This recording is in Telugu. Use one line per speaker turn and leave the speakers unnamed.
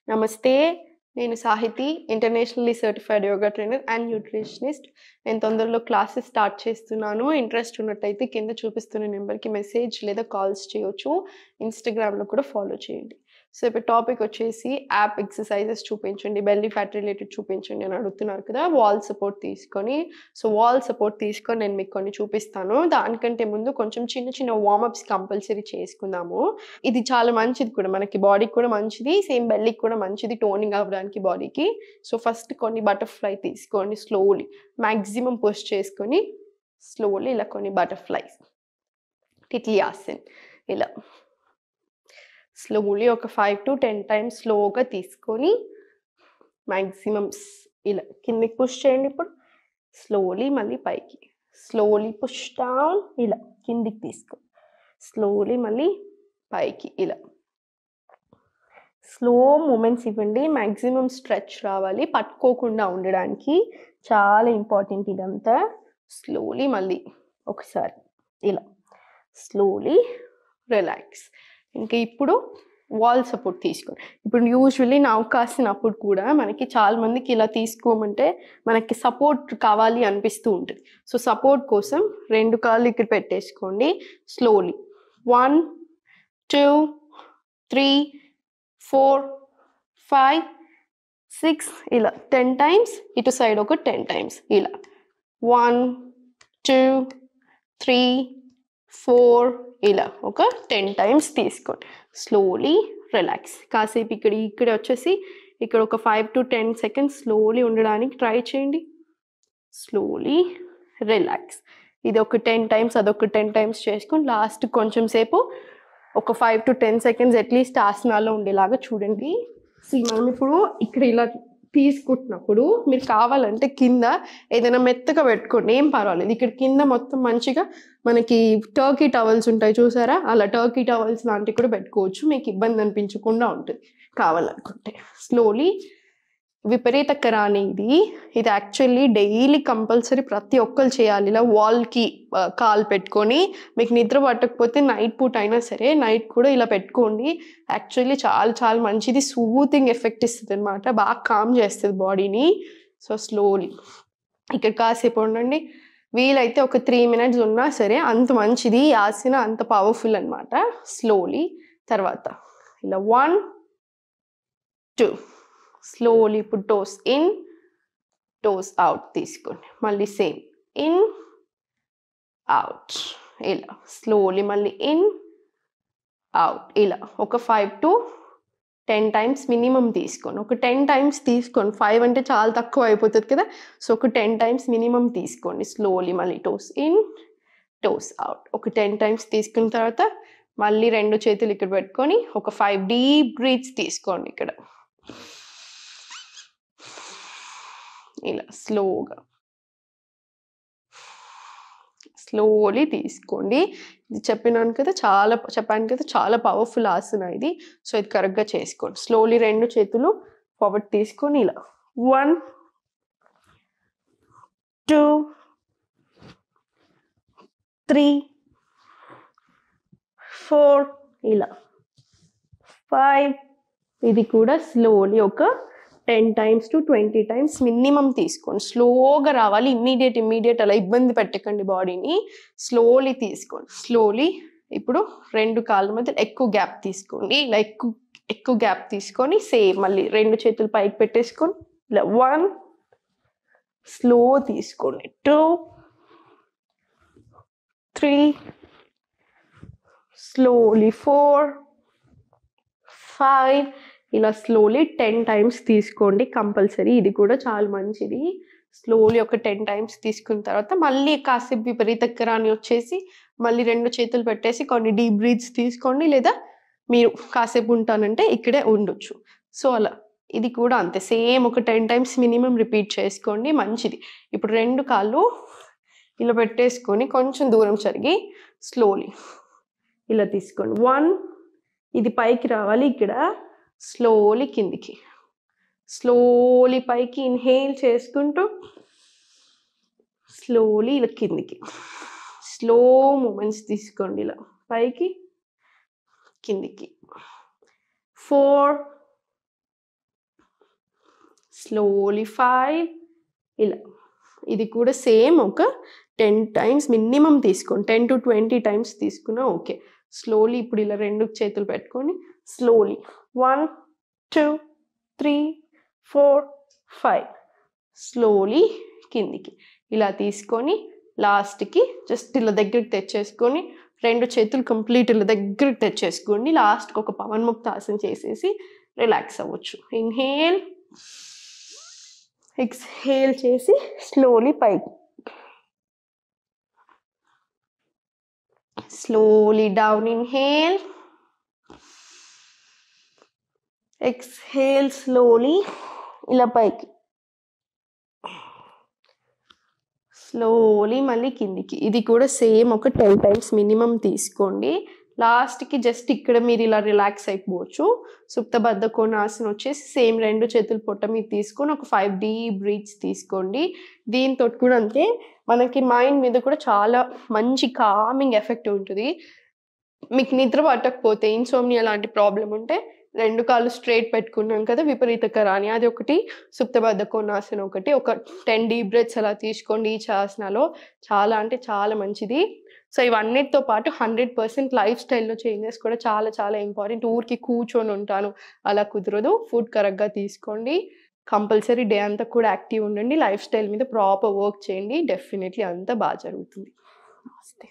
నమస్తే. నేను Sahiti, internationally certified yoga trainer and nutritionist. నేను తొందరలో క్లాసెస్ స్టార్ట్ చేస్తున్నాను. ఇంట్రెస్ట్ ఉన్నట్టయితే కింద చూపిస్తున్న నెంబర్‌కి మెసేజ్ లేదా కాల్స్ చేయొచ్చు. ఇన్‌స్టాగ్రామ్‌లో కూడా ఫాలో చేయండి. సో, ఇప్పుడు టాపిక్ వచ్చేసి యాప్ ఎక్సర్‌సైజెస్ చూపించండి, బెల్లీ ఫ్యాట్ రిలేటెడ్ చూపించండి అని అడుగుతున్నారు కదా! వాల్ సపోర్ట్ తీసుకొని. సో, వాల్ సపోర్ట్ తీసుకొని నేను మీకు కొన్ని చూపిస్తాను. దానికంటే ముందు కొంచెం చిన్న చిన్న వార్మప్స్ కంపల్సరీ చేసుకుందాము. ఇది చాలా మంచిది కూడా. మనకి బాడీకి కూడా మంచిది. సేమ్ బెల్లీకి కూడా మంచిది టోనింగ్ అవ్వడానికి బాడీకి. సో, ఫస్ట్ కొన్ని బటర్‌ఫ్లై తీసుకోండి స్లోలీ. మాక్సిమం పుష్ చేసుకొని స్లోలీ ఇలా కొన్ని బటర్‌ఫ్లైస్. తిత్లీ ఆసన్ ఇలా. స్లోలీ ఒక 5-10 టైమ్స్ స్లోగా తీసుకొని మాక్సిమమ్స్ ఇలా కిందకి పుష్ చేయండి ఇప్పుడు. స్లోలీ మళ్ళీ పైకి. స్లోలీ పుష్ డౌన్ ఇలా కిందికి తీసుకో. స్లోలీ మళ్ళీ పైకి ఇలా. స్లో మూమెంట్స్ ఇవ్వండి. మాక్సిమం స్ట్రెచ్ రావాలి పట్టుకోకుండా ఉండడానికి. చాలా ఇంపార్టెంట్ ఇదంతా. స్లోలీ మళ్ళీ ఒకసారి ఇలా. Slowly relax. ఇంకా ఇప్పుడు వాల్ సపోర్ట్ తీసుకోండి. ఇప్పుడు యూజువల్లీ నౌకాసినప్పుడు కూడా మనకి చాలా మందికి ఇలా తీసుకోమంటే మనకి సపోర్ట్ కావాలి అనిపిస్తూ ఉంటుంది. సో, సపోర్ట్ కోసం 2 కాళ్ళు ఇక్కడ పెట్టేసుకోండి. స్లోలీ 1, 2, 3, 4, 5, 6 ఇలా 10 టైమ్స్. ఇటు సైడ్ ఒక 10 టైమ్స్ ఇలా. 1, 2, 3, 4 ఇలా ఒక 10 టైమ్స్ తీసుకోండి. Slowly relax. కాసేపు ఇక్కడ వచ్చేసి ఇక్కడ ఒక 5-10 సెకండ్స్ స్లోలీ ఉండడానికి ట్రై చేయండి. Slowly relax. ఇది ఒక 10 టైమ్స్ అదొక 10 టైమ్స్ చేసుకొని లాస్ట్ కొంచెం సేపు ఒక 5-10 సెకండ్స్ అట్లీస్ట్ ఆసనాల్లో ఉండేలాగా చూడండి. మనం ఇప్పుడు ఇక్కడ ఇలా తీసుకుంటున్నప్పుడు మీరు కావాలంటే కింద ఏదైనా మెత్తగా పెట్టుకోండి, ఏం పర్వాలేదు. ఇక్కడ కింద మొత్తం మంచిగా మనకి టర్కీ టవల్స్ ఉంటాయి చూసారా, అలా టర్కీ టవల్స్ లాంటివి కూడా పెట్టుకోవచ్చు. మీకు ఇబ్బంది అనిపించకుండా ఉంటుంది కావాలనుకుంటే. స్లోలీ విపరీత కరాని ఇది యాక్చువల్లీ డైలీ కంపల్సరీ ప్రతి ఒక్కరు చేయాలి. ఇలా వాల్కి కాలు పెట్టుకొని మీకు నిద్ర పట్టకపోతే నైట్ పూట అయినా సరే నైట్ కూడా ఇలా పెట్టుకోండి. యాక్చువల్లీ చాలా చాలా మంచిది. సూతింగ్ ఎఫెక్ట్ ఇస్తుంది అనమాట. బాగా కామ్ చేస్తుంది బాడీని. సో, స్లోలీ ఇక్కడ కాసేపు ఉండండి. వీలైతే ఒక 3 మినిట్స్ ఉన్నా సరే అంత మంచిది. ఆసన అంత పవర్ఫుల్ అనమాట. స్లోలీ తర్వాత ఇలా 1, 2 స్లోలీ ఇప్పుడు టోస్ ఇన్ టోస్ అవుట్ తీసుకోండి. మళ్ళీ సేమ్ ఇన్ అవుట్ ఇలా. స్లోలీ మళ్ళీ ఇన్ అవుట్ ఇలా ఒక 5-10 టైమ్స్ మినిమం తీసుకోండి. ఒక 10 టైమ్స్ తీసుకోండి. 5 అంటే చాలా తక్కువ అయిపోతుంది కదా. సో, ఒక 10 టైమ్స్ మినిమం తీసుకోండి. స్లోలీ మళ్ళీ టోస్ ఇన్ టోస్ అవుట్ ఒక 10 టైమ్స్ తీసుకున్న తర్వాత మళ్ళీ 2 చేతులు ఇక్కడ పెట్టుకొని ఒక 5 డీప్ బ్రీత్స్ తీసుకోండి ఇక్కడ ఇలా స్లోలీ తీసుకోండి. ఇది చెప్పాను కదా చాలా పవర్ఫుల్ ఆసన ఇది. సో, ఇది కరెక్ట్గా చేసుకోండి. స్లోలీ 2 చేతులు ఫార్వర్డ్ తీసుకొని ఇలా 1, 2, 3, 4 ఇలా 5. ఇది కూడా స్లోలీ ఒక 10 టైమ్స్ to 20 టైమ్స్ మినిమం తీసుకోండి. స్లోగా రావాలి. ఇమ్మీడియట్ అలా ఇబ్బంది పెట్టకండి బాడీని. స్లోలీ తీసుకోండి. స్లోలీ ఇప్పుడు 2 కాళ్ళ మధ్య ఎక్కువ గ్యాప్ తీసుకోండి. ఇలా ఎక్కువ గ్యాప్ తీసుకొని సేమ్ మళ్ళీ 2 చేతులు పైకి పెట్టేసుకొని ఇలా 1 స్లో తీసుకోండి. 2, 3 స్లోలీ 4, 5 ఇలా స్లోలీ 10 టైమ్స్ తీసుకోండి కంపల్సరీ. ఇది కూడా చాలా మంచిది. స్లోలీ ఒక 10 టైమ్స్ తీసుకున్న తర్వాత మళ్ళీ కాసేపు విపరీత కరాని వచ్చేసి మళ్ళీ 2 చేతులు పెట్టేసి కొన్ని డీప్ బ్రీత్స్ తీసుకోండి. లేదా మీరు కాసేపు ఉంటానంటే ఇక్కడే ఉండొచ్చు. సో, అలా ఇది కూడా అంతే సేమ్ ఒక 10 టైమ్స్ మినిమం రిపీట్ చేసుకోండి. మంచిది. ఇప్పుడు 2 కాళ్ళు ఇలా పెట్టేసుకొని కొంచెం దూరం జరిగి స్లోలీ ఇలా తీసుకోండి. 1 ఇది పైకి రావాలి. ఇక్కడ స్లోలీ కిందికి. స్లోలీ పైకి ఇన్హేల్ చేసుకుంటూ స్లోలీ ఇలా కిందికి. స్లో మూమెంట్స్ తీసుకోండి. ఇలా పైకి కిందికి. 4, స్లోలీ 5 ఇలా. ఇది కూడా సేమ్ ఒక 10 టైమ్స్ మినిమం తీసుకోండి. 10 to 20 టైమ్స్ తీసుకున్నా ఓకే. స్లోలీ ఇప్పుడు ఇలా 2 చేతులు పెట్టుకొని స్లోలీ 1 2 3 4 5 స్లోలీ కిందికి ఇలా తీసుకొని లాస్ట్కి జస్ట్ ఇలా దగ్గరికి తెచ్చేసుకొని 2 చేతులు కంప్లీట్ ఇలా దగ్గరికి తెచ్చేసుకోండి. లాస్ట్కి ఒక పవన్ముక్తాసన చేసేసి రిలాక్స్ అవ్వచ్చు. ఇన్హేల్, ఎక్స్హేల్ చేసి స్లోలీ పైకి, slowly down. Inhale, exhale slowly ఇలా పైకి, స్లోలీ మళ్ళీ కిందికి. ఇది కూడా సేమ్ ఒక 10 టైమ్స్ మినిమం తీసుకోండి. లాస్ట్కి జస్ట్ ఇక్కడ మీరు ఇలా రిలాక్స్ అయిపోవచ్చు. సుప్తబద్ధ కోణాసన వచ్చేసి సేమ్ 2 చేతులు పొట్ట మీద తీసుకొని ఒక 5 డీప్ బ్రీత్స్ తీసుకోండి. దీంతో కూడా అంతే, మనకి మైండ్ మీద కూడా చాలా మంచి కామింగ్ ఎఫెక్ట్ ఉంటుంది. మీకు నిద్ర పట్టకపోతే, ఇన్సోమ్నియా లాంటి ప్రాబ్లం ఉంటే 2 కాళ్ళు స్ట్రైట్ పెట్టుకున్నాం కదా, విపరీత కరాని, అది ఒకటి. సుప్తబద్ధ కోణాసన ఒకటి, ఒక 10 డీప్ బ్రెత్స్ అలా తీసుకోండి ఈ ఆసనలో. చాలా అంటే చాలా మంచిది. సో ఇవన్నిటితో పాటు 100% లైఫ్ స్టైల్లో చేంజెస్ కూడా చాలా చాలా ఇంపార్టెంట్. ఊరికి కూర్చొని ఉంటాను అలా కుదరదు. ఫుడ్ కరెక్ట్గా తీసుకోండి. కంపల్సరీ డే అంతా కూడా యాక్టివ్ ఉండండి. లైఫ్ స్టైల్ మీద ప్రాపర్ వర్క్ చేయండి. డెఫినెట్లీ అంతా బాగా జరుగుతుంది. నమస్తే.